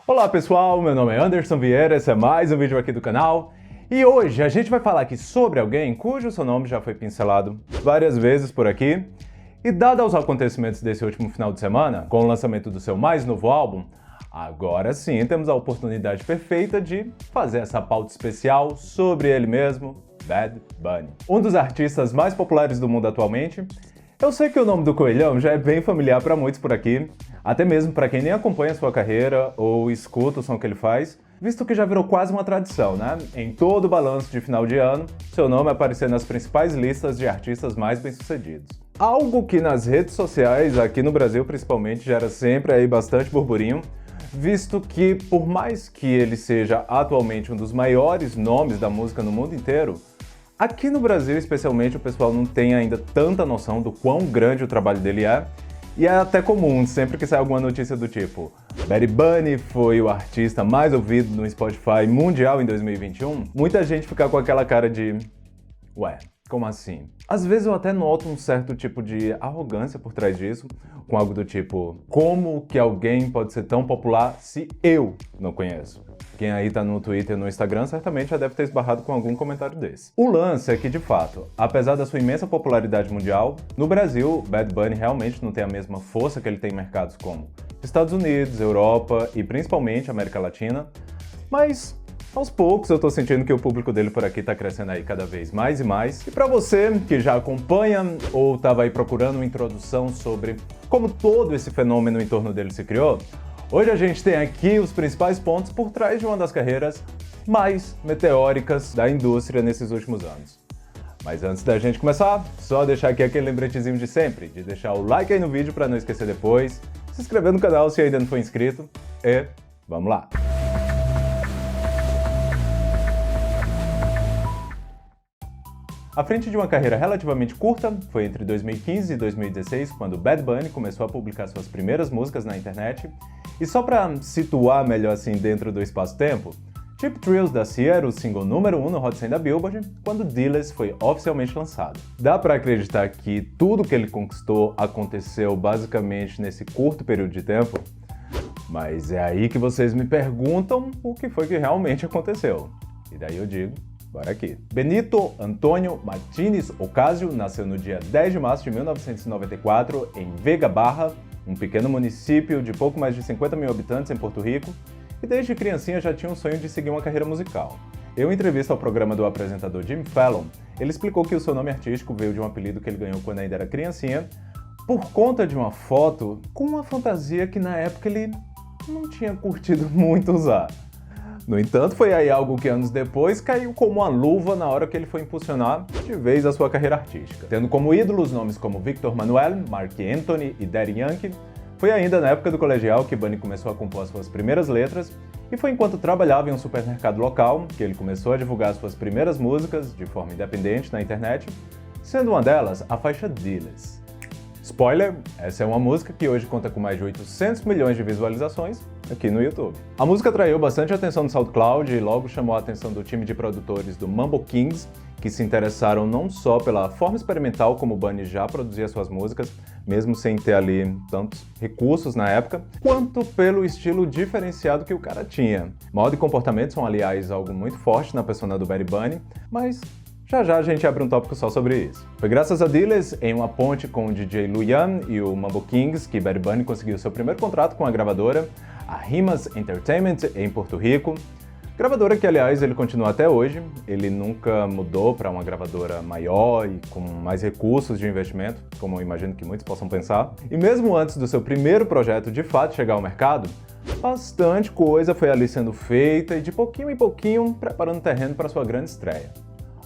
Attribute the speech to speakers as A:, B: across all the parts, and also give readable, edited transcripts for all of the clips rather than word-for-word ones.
A: Olá pessoal, meu nome é Anderson Vieira, esse é mais um vídeo aqui do canal. E hoje a gente vai falar aqui sobre alguém cujo seu nome já foi pincelado várias vezes por aqui. E dado aos acontecimentos desse último final de semana, com o lançamento do seu mais novo álbum, agora sim temos a oportunidade perfeita de fazer essa pauta especial sobre ele mesmo, Bad Bunny. Um dos artistas mais populares do mundo atualmente. Eu sei que o nome do coelhão já é bem familiar para muitos por aqui, até mesmo para quem nem acompanha a sua carreira ou escuta o som que ele faz, visto que já virou quase uma tradição, né? Em todo o balanço de final de ano, seu nome aparecer nas principais listas de artistas mais bem-sucedidos. Algo que nas redes sociais, aqui no Brasil principalmente, gera sempre aí bastante burburinho, visto que, por mais que ele seja atualmente um dos maiores nomes da música no mundo inteiro, aqui no Brasil, especialmente, o pessoal não tem ainda tanta noção do quão grande o trabalho dele é, e é até comum, sempre que sai alguma notícia do tipo Bad Bunny foi o artista mais ouvido no Spotify mundial em 2021, muita gente fica com aquela cara de ué, como assim? Às vezes eu até noto um certo tipo de arrogância por trás disso, com algo do tipo, como que alguém pode ser tão popular se eu não conheço? Quem aí tá no Twitter e no Instagram certamente já deve ter esbarrado com algum comentário desse. O lance é que, de fato, apesar da sua imensa popularidade mundial, no Brasil, Bad Bunny realmente não tem a mesma força que ele tem em mercados como Estados Unidos, Europa e principalmente América Latina, mas aos poucos eu tô sentindo que o público dele por aqui tá crescendo aí cada vez mais e mais. E pra você que já acompanha ou tava aí procurando uma introdução sobre como todo esse fenômeno em torno dele se criou, hoje a gente tem aqui os principais pontos por trás de uma das carreiras mais meteóricas da indústria nesses últimos anos. Mas antes da gente começar, só deixar aqui aquele lembretezinho de sempre, de deixar o like aí no vídeo para não esquecer depois, se inscrever no canal se ainda não for inscrito e vamos lá! À frente de uma carreira relativamente curta, foi entre 2015 e 2016 quando Bad Bunny começou a publicar suas primeiras músicas na internet. E só para situar melhor assim dentro do espaço-tempo, Cheap Thrills da Sia era o single número 1 no Hot 100 da Billboard, quando D-Less foi oficialmente lançado. Dá para acreditar que tudo que ele conquistou aconteceu basicamente nesse curto período de tempo? Mas é aí que vocês me perguntam o que foi que realmente aconteceu. E daí eu digo, bora aqui. Benito Antônio Martínez Ocasio nasceu no dia 10 de março de 1994 em Vega Barra, um pequeno município de pouco mais de 50 mil habitantes em Porto Rico, e desde criancinha já tinha um sonho de seguir uma carreira musical. Em uma entrevista ao programa do apresentador Jimmy Fallon, ele explicou que o seu nome artístico veio de um apelido que ele ganhou quando ainda era criancinha, por conta de uma foto com uma fantasia que na época ele não tinha curtido muito usar. No entanto, foi aí algo que anos depois caiu como uma luva na hora que ele foi impulsionar de vez a sua carreira artística. Tendo como ídolos nomes como Victor Manuel, Marc Anthony e Daddy Yankee, foi ainda na época do colegial que Bunny começou a compor as suas primeiras letras, e foi enquanto trabalhava em um supermercado local que ele começou a divulgar suas primeiras músicas de forma independente na internet, sendo uma delas a faixa D-Less. Spoiler, essa é uma música que hoje conta com mais de 800 milhões de visualizações aqui no YouTube. A música atraiu bastante atenção do SoundCloud e logo chamou a atenção do time de produtores do Mambo Kings, que se interessaram não só pela forma experimental como o Bunny já produzia suas músicas, mesmo sem ter ali tantos recursos na época, quanto pelo estilo diferenciado que o cara tinha. Modo e comportamento são, aliás, algo muito forte na persona do Bad Bunny, mas já a gente abre um tópico só sobre isso. Foi graças a D-Less, em uma ponte com o DJ Luyan e o Mambo Kings, que Bad Bunny conseguiu seu primeiro contrato com a gravadora, a Rimas Entertainment, em Porto Rico. Gravadora que, aliás, ele continua até hoje. Ele nunca mudou para uma gravadora maior e com mais recursos de investimento, como eu imagino que muitos possam pensar. E mesmo antes do seu primeiro projeto de fato chegar ao mercado, bastante coisa foi ali sendo feita e de pouquinho em pouquinho preparando terreno para sua grande estreia.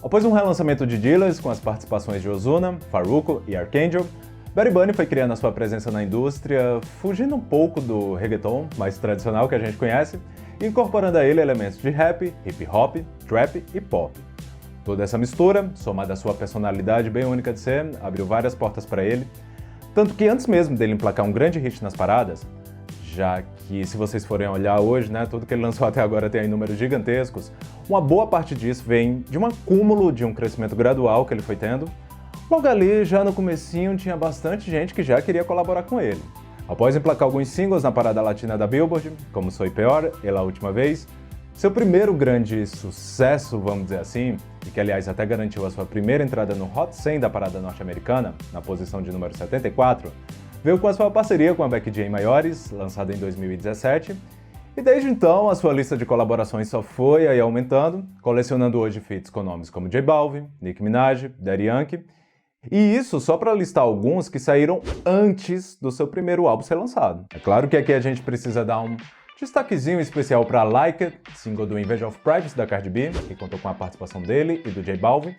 A: Após um relançamento de D-Less com as participações de Ozuna, Farruko e Archangel, Bad Bunny foi criando a sua presença na indústria, fugindo um pouco do reggaeton mais tradicional que a gente conhece, e incorporando a ele elementos de rap, hip hop, trap e pop. Toda essa mistura, somada à sua personalidade bem única de ser, abriu várias portas para ele, tanto que antes mesmo dele emplacar um grande hit nas paradas, já que se vocês forem olhar hoje, né, tudo que ele lançou até agora tem aí números gigantescos, uma boa parte disso vem de um acúmulo de um crescimento gradual que ele foi tendo. Logo ali, já no comecinho, tinha bastante gente que já queria colaborar com ele. Após emplacar alguns singles na parada latina da Billboard, como Soy Peor e La Última Vez, seu primeiro grande sucesso, vamos dizer assim, e que aliás até garantiu a sua primeira entrada no Hot 100 da parada norte-americana, na posição de número 74, veio com a sua parceria com a Becky J. Maiores, lançada em 2017, e desde então a sua lista de colaborações só foi aí aumentando, colecionando hoje feats com nomes como J Balvin, Nicki Minaj, Daddy Yankee, e isso só para listar alguns que saíram antes do seu primeiro álbum ser lançado. É claro que aqui a gente precisa dar um destaquezinho especial para Like It, single do Invasion of Privacy da Cardi B, que contou com a participação dele e do J Balvin,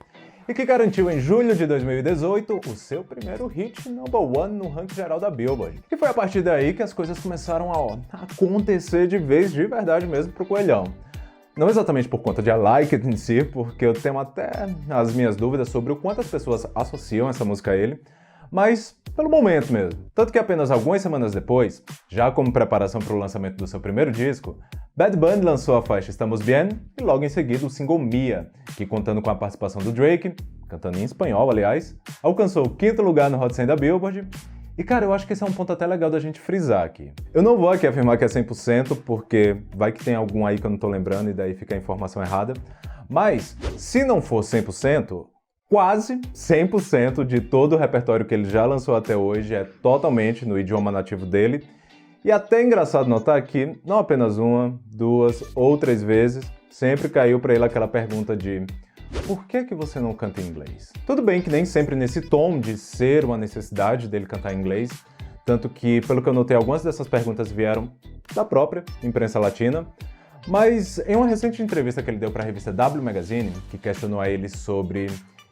A: e que garantiu em julho de 2018 o seu primeiro hit #1 no ranking geral da Billboard. E foi a partir daí que as coisas começaram a acontecer de vez, de verdade mesmo, pro Coelhão. Não exatamente por conta de I Like It em si, porque eu tenho até as minhas dúvidas sobre o quanto as pessoas associam essa música a ele, mas pelo momento mesmo. Tanto que apenas algumas semanas depois, já como preparação para o lançamento do seu primeiro disco, Bad Bunny lançou a faixa Estamos Bien e logo em seguida o single Mia, que contando com a participação do Drake, cantando em espanhol aliás, alcançou o 5º lugar no Hot 100 da Billboard. E cara, eu acho que esse é um ponto até legal da gente frisar aqui. Eu não vou aqui afirmar que é 100%, porque vai que tem algum aí que eu não tô lembrando e daí fica a informação errada, mas se não for 100%, quase 100% de todo o repertório que ele já lançou até hoje é totalmente no idioma nativo dele. E até é engraçado notar que não apenas uma, duas ou 3 vezes, sempre caiu para ele aquela pergunta de por que você não canta em inglês? Tudo bem que nem sempre nesse tom de ser uma necessidade dele cantar em inglês, tanto que, pelo que eu notei, algumas dessas perguntas vieram da própria imprensa latina, mas em uma recente entrevista que ele deu para a revista W Magazine, que questionou a ele sobre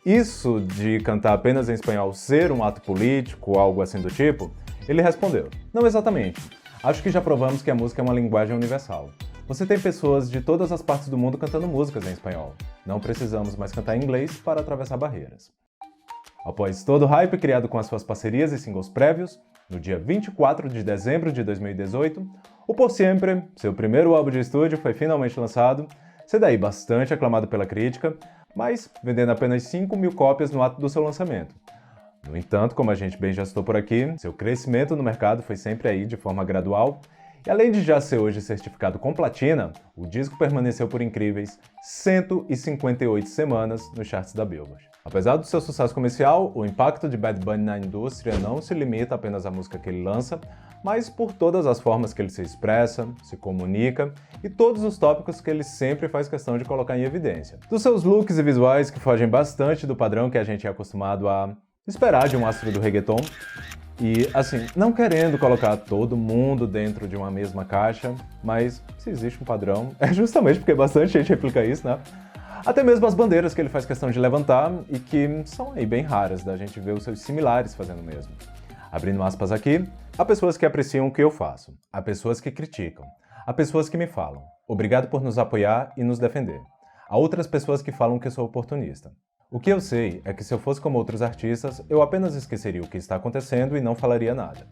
A: isso de cantar apenas em espanhol ser um ato político ou algo assim do tipo, ele respondeu: não exatamente. Acho que já provamos que a música é uma linguagem universal. Você tem pessoas de todas as partes do mundo cantando músicas em espanhol. Não precisamos mais cantar em inglês para atravessar barreiras. Após todo o hype criado com as suas parcerias e singles prévios, no dia 24 de dezembro de 2018, o Por Siempre, seu primeiro álbum de estúdio, foi finalmente lançado, sendo daí bastante aclamado pela crítica, mas vendendo apenas 5.000 cópias no ato do seu lançamento. No entanto, como a gente bem já citou por aqui, seu crescimento no mercado foi sempre aí de forma gradual, e além de já ser hoje certificado com platina, o disco permaneceu por incríveis 158 semanas nos charts da Billboard. Apesar do seu sucesso comercial, o impacto de Bad Bunny na indústria não se limita apenas à música que ele lança, mas por todas as formas que ele se expressa, se comunica e todos os tópicos que ele sempre faz questão de colocar em evidência. Dos seus looks e visuais que fogem bastante do padrão que a gente é acostumado a esperar de um astro do reggaeton, e, assim, não querendo colocar todo mundo dentro de uma mesma caixa, mas se existe um padrão, é justamente porque bastante gente replica isso, né? Até mesmo as bandeiras que ele faz questão de levantar e que são aí bem raras da gente ver os seus similares fazendo o mesmo. Abrindo aspas aqui, há pessoas que apreciam o que eu faço, há pessoas que criticam, há pessoas que me falam, obrigado por nos apoiar e nos defender. Há outras pessoas que falam que eu sou oportunista. O que eu sei é que se eu fosse como outros artistas, eu apenas esqueceria o que está acontecendo e não falaria nada.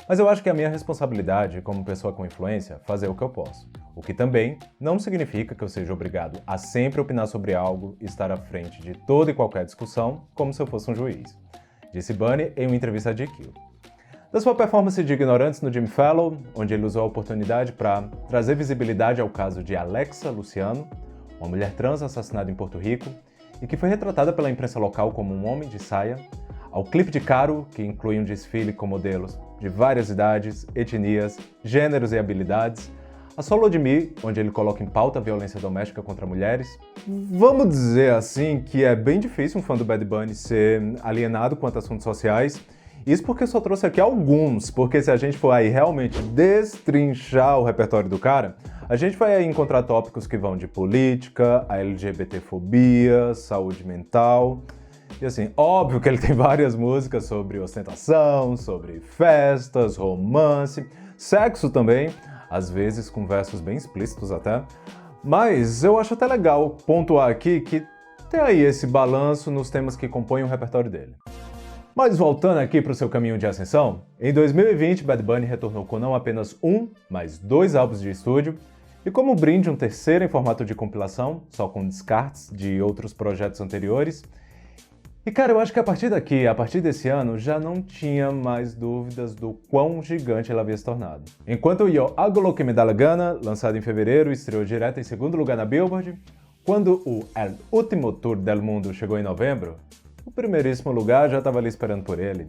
A: Mas eu acho que é a minha responsabilidade, como pessoa com influência, fazer o que eu posso. O que também não significa que eu seja obrigado a sempre opinar sobre algo e estar à frente de toda e qualquer discussão, como se eu fosse um juiz. Disse Bunny em uma entrevista a GQ. Da sua performance de Ignorantes no Jimmy Fallon, onde ele usou a oportunidade para trazer visibilidade ao caso de Alexa Luciano, uma mulher trans assassinada em Porto Rico, e que foi retratada pela imprensa local como um homem de saia, ao clipe de Caro, que inclui um desfile com modelos de várias idades, etnias, gêneros e habilidades, a Solo de Me, onde ele coloca em pauta a violência doméstica contra mulheres. Vamos dizer assim que é bem difícil um fã do Bad Bunny ser alienado quanto a assuntos sociais. Isso porque eu só trouxe aqui alguns, porque se a gente for aí realmente destrinchar o repertório do cara, a gente vai aí encontrar tópicos que vão de política, a LGBTfobia, saúde mental. E assim, óbvio que ele tem várias músicas sobre ostentação, sobre festas, romance, sexo também, às vezes com versos bem explícitos até. Mas eu acho até legal pontuar aqui que tem aí esse balanço nos temas que compõem o repertório dele. Mas voltando aqui para o seu caminho de ascensão, em 2020 Bad Bunny retornou com não apenas um, mas 2 álbuns de estúdio, e como brinde um terceiro em formato de compilação, só com descartes de outros projetos anteriores. E cara, eu acho que a partir daqui, a partir desse ano, já não tinha mais dúvidas do quão gigante ela havia se tornado. Enquanto Yo Hago Lo Que Me Da La Gana, lançado em fevereiro, estreou direto em segundo lugar na Billboard, quando o El Último Tour del Mundo chegou em novembro, o primeiríssimo lugar já estava ali esperando por ele.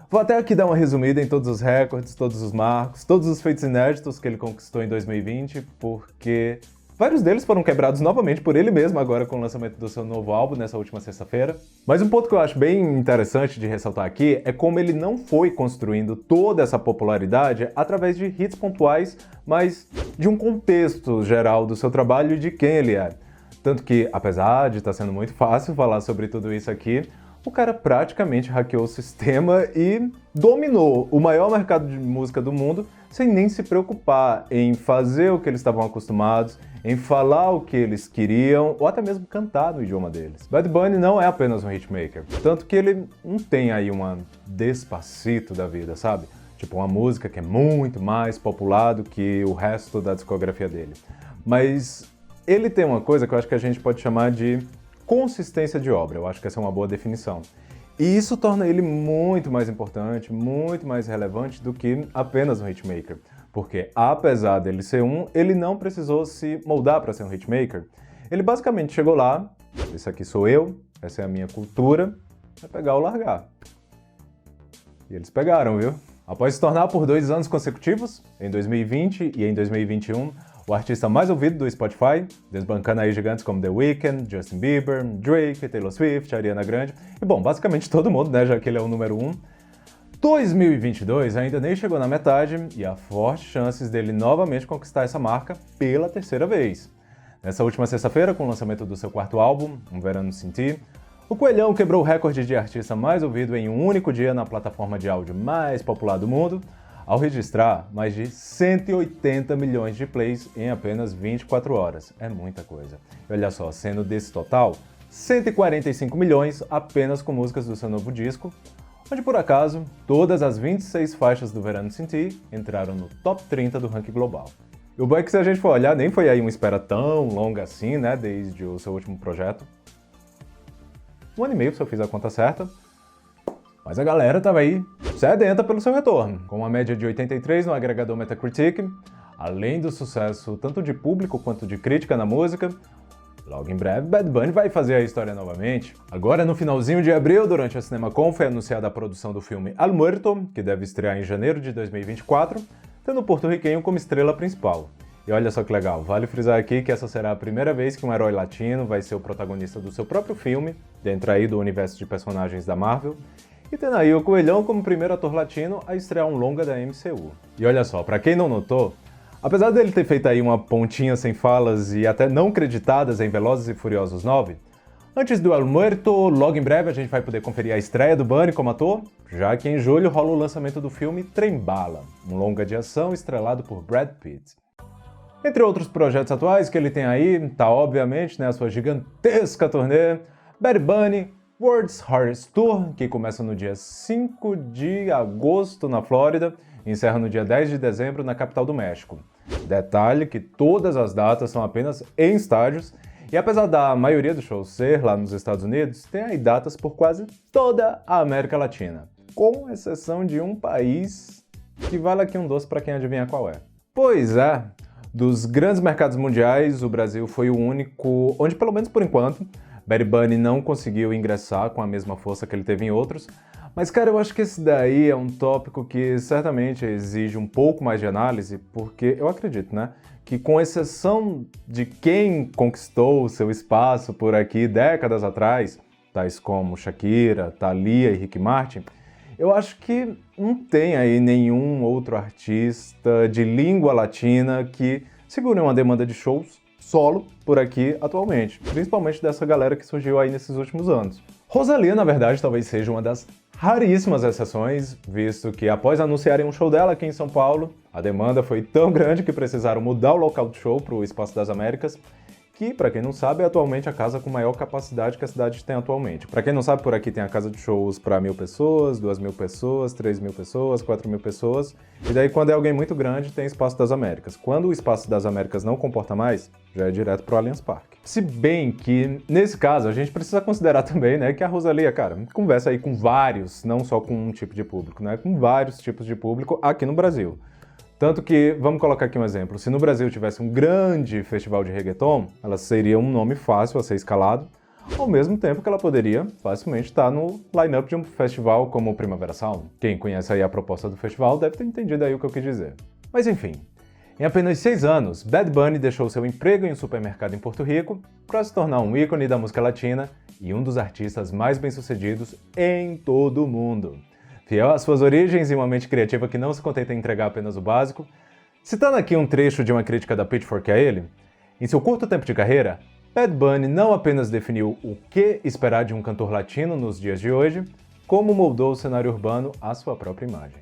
A: Vou até aqui dar uma resumida em todos os recordes, todos os marcos, todos os feitos inéditos que ele conquistou em 2020, porque vários deles foram quebrados novamente por ele mesmo agora com o lançamento do seu novo álbum nessa última sexta-feira. Mas um ponto que eu acho bem interessante de ressaltar aqui é como ele não foi construindo toda essa popularidade através de hits pontuais, mas de um contexto geral do seu trabalho e de quem ele é. Tanto que, apesar de estar sendo muito fácil falar sobre tudo isso aqui, o cara praticamente hackeou o sistema e dominou o maior mercado de música do mundo sem nem se preocupar em fazer o que eles estavam acostumados, em falar o que eles queriam ou até mesmo cantar no idioma deles. Bad Bunny não é apenas um hitmaker, tanto que ele não tem aí uma Despacito da vida, sabe? Tipo uma música que é muito mais popular do que o resto da discografia dele. Mas ele tem uma coisa que eu acho que a gente pode chamar de consistência de obra, eu acho que essa é uma boa definição. E isso torna ele muito mais importante, muito mais relevante do que apenas um hitmaker. Porque, apesar dele ser ele não precisou se moldar para ser um hitmaker. Ele basicamente chegou lá, esse aqui sou eu, essa é a minha cultura, é pegar ou largar. E eles pegaram, viu? Após se tornar por 2 anos consecutivos, em 2020 e em 2021, o artista mais ouvido do Spotify, desbancando aí gigantes como The Weeknd, Justin Bieber, Drake, Taylor Swift, Ariana Grande, e bom, basicamente todo mundo, né, já que ele é o número 1. 2022 ainda nem chegou na metade e há fortes chances dele novamente conquistar essa marca pela 3ª vez. Nessa última sexta-feira, com o lançamento do seu 4º álbum, Um Verano Sem Ti, o Coelhão quebrou o recorde de artista mais ouvido em um único dia na plataforma de áudio mais popular do mundo, ao registrar mais de 180 milhões de plays em apenas 24 horas. É muita coisa. E olha só, sendo desse total, 145 milhões apenas com músicas do seu novo disco, onde por acaso, todas as 26 faixas do Verano Sem Ti entraram no top 30 do ranking global. E o bom é que se a gente for olhar, nem foi aí uma espera tão longa assim, né, desde o seu último projeto. 1 ano e meio, se eu fiz a conta certa. Mas a galera tava aí sedenta pelo seu retorno, com uma média de 83 no agregador Metacritic, além do sucesso tanto de público quanto de crítica na música. Logo em breve, Bad Bunny vai fazer a história novamente. Agora, no finalzinho de abril, durante a CinemaCon, foi anunciada a produção do filme El Muerto, que deve estrear em janeiro de 2024, tendo o porto-riquenho como estrela principal. E olha só que legal, vale frisar aqui que essa será a primeira vez que um herói latino vai ser o protagonista do seu próprio filme, dentro aí do universo de personagens da Marvel, e tendo aí o Coelhão como primeiro ator latino a estrear um longa da MCU. E olha só, pra quem não notou, apesar dele ter feito aí uma pontinha sem falas e até não creditadas em Velozes e Furiosos 9, antes do El Muerto, logo em breve a gente vai poder conferir a estreia do Bunny como ator, já que em julho rola o lançamento do filme Trem Bala, um longa de ação estrelado por Brad Pitt. Entre outros projetos atuais que ele tem aí, tá obviamente, né, a sua gigantesca turnê Bad Bunny World's Hardest Tour, que começa no dia 5 de agosto na Flórida e encerra no dia 10 de dezembro na capital do México. Detalhe que todas as datas são apenas em estádios e apesar da maioria dos shows ser lá nos Estados Unidos, tem aí datas por quase toda a América Latina, com exceção de um país que vale aqui um doce para quem adivinhar qual é. Pois é, dos grandes mercados mundiais, o Brasil foi o único onde, pelo menos por enquanto, Bad Bunny não conseguiu ingressar com a mesma força que ele teve em outros, mas cara, eu acho que esse daí é um tópico que certamente exige um pouco mais de análise, porque eu acredito, né, que com exceção de quem conquistou seu espaço por aqui décadas atrás, tais como Shakira, Thalia e Ricky Martin, eu acho que não tem aí nenhum outro artista de língua latina que segure uma demanda de shows solo por aqui atualmente, principalmente dessa galera que surgiu aí nesses últimos anos. Rosalía, na verdade, talvez seja uma das raríssimas exceções, visto que após anunciarem um show dela aqui em São Paulo, a demanda foi tão grande que precisaram mudar o local do show para o Espaço das Américas, que, para quem não sabe, é atualmente a casa com maior capacidade que a cidade tem atualmente. Para quem não sabe, por aqui tem a casa de shows para 1.000 pessoas, 2.000 pessoas, 3.000 pessoas, 4.000 pessoas, e daí quando é alguém muito grande tem Espaço das Américas. Quando o Espaço das Américas não comporta mais, já é direto pro Allianz Parque. Se bem que, nesse caso, a gente precisa considerar também, né, que a Rosalía, cara, conversa aí com vários, não só com um tipo de público, né, com vários tipos de público aqui no Brasil. Tanto que, vamos colocar aqui um exemplo, se no Brasil tivesse um grande festival de reggaeton, ela seria um nome fácil a ser escalado, ao mesmo tempo que ela poderia facilmente estar no line-up de um festival como o Primavera Sound. Quem conhece aí a proposta do festival deve ter entendido aí o que eu quis dizer. Mas enfim, em apenas 6 anos, Bad Bunny deixou seu emprego em um supermercado em Porto Rico para se tornar um ícone da música latina e um dos artistas mais bem-sucedidos em todo o mundo. Fiel às suas origens e uma mente criativa que não se contenta em entregar apenas o básico, citando aqui um trecho de uma crítica da Pitchfork a ele, em seu curto tempo de carreira, Bad Bunny não apenas definiu o que esperar de um cantor latino nos dias de hoje, como moldou o cenário urbano à sua própria imagem.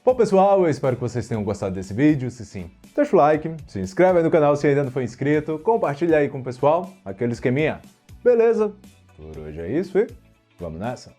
A: Bom pessoal, eu espero que vocês tenham gostado desse vídeo, se sim, deixa o like, se inscreve aí no canal se ainda não for inscrito, compartilha aí com o pessoal, aquele esqueminha. Beleza? Por hoje é isso e vamos nessa!